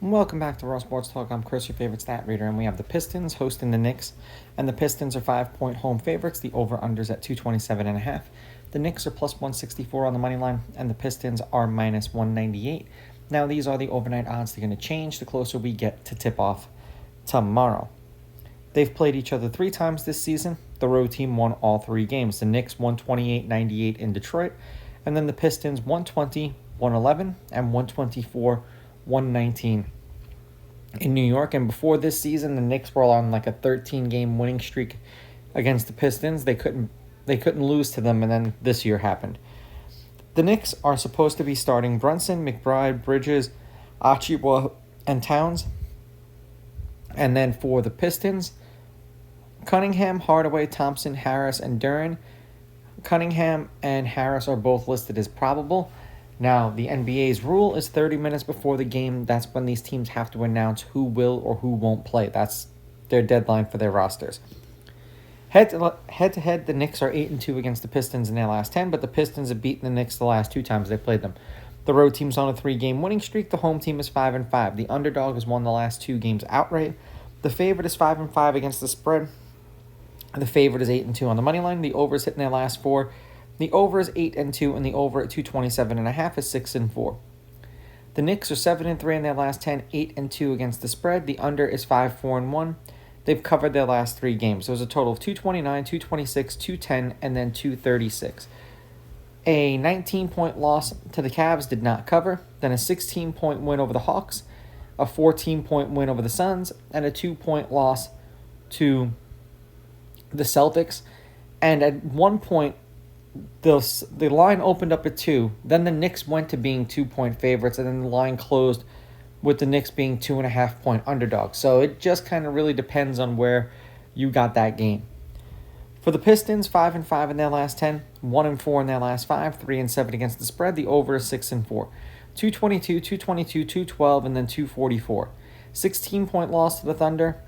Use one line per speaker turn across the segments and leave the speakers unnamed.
Welcome back to Raw Sports Talk. I'm Chris, your favorite stat reader, and we have the Pistons hosting the Knicks, and the Pistons are 5-point home favorites. The over-unders at 227.5. The Knicks are plus 164 on the money line, and the Pistons are minus 198. Now, these are the overnight odds. They're going to change the closer we get to tip-off tomorrow. They've played each other 3 times this season. The road team won all 3 games. The Knicks 128-98 in Detroit, and then the Pistons 120-111 and 124-119 in New York. And before this season, the Knicks were on like a 13-game winning streak against the Pistons. They couldn't lose to them, and then this year happened. The Knicks are supposed to be starting Brunson, McBride, Bridges, Archibald, and Towns. And then for the Pistons, Cunningham, Hardaway, Thompson, Harris, and Duren. Cunningham and Harris are both listed as probable. Now, the NBA's rule is 30 minutes before the game. That's when these teams have to announce who will or who won't play. That's their deadline for their rosters. Head-to-head, the Knicks are 8-2 against the Pistons in their last 10, but the Pistons have beaten the Knicks the last 2 times they played them. The road team's on a 3-game winning streak. The home team is 5-5. The underdog has won the last 2 games outright. The favorite is 5-5 against the spread. The favorite is 8-2 on the money line. The over is hitting their last 4. The over is 8-2, and the over at 227.5 is 6-4. The Knicks are 7-3 in their last 10, 8-2 against the spread. The under is 5-4-1. They've covered their last 3 games. There was a total of 229, 226, 210, and then 236. A 19-point loss to the Cavs did not cover. Then a 16-point win over the Hawks, a 14-point win over the Suns, and a 2-point loss to the Celtics. And at one point, the line opened up at 2. Then the Knicks went to being 2-point favorites, and then the line closed with the Knicks being 2.5-point underdogs. So it just kind of really depends on where you got that game. For the Pistons, 5-5 in their last 10, 1-4 in their last 5, 3-7 against the spread. The over is 6-4. 222, 222, 212, and then 244. 16-point loss to the Thunder,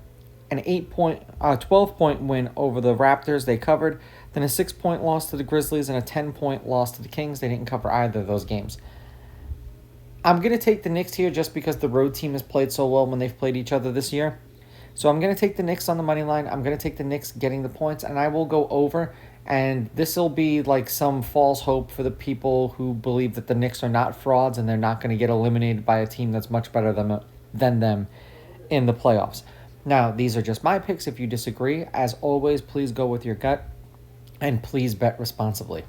an 12-point win over the Raptors. They covered. Then a 6-point loss to the Grizzlies and a 10-point loss to the Kings. They didn't cover either of those games. I'm going to take the Knicks here just because the road team has played so well when they've played each other this year. So I'm going to take the Knicks on the money line. I'm going to take the Knicks getting the points, and I will go over. And this will be like some false hope for the people who believe that the Knicks are not frauds and they're not going to get eliminated by a team that's much better than them in the playoffs. Now, these are just my picks. If you disagree, as always, please go with your gut. And please bet responsibly.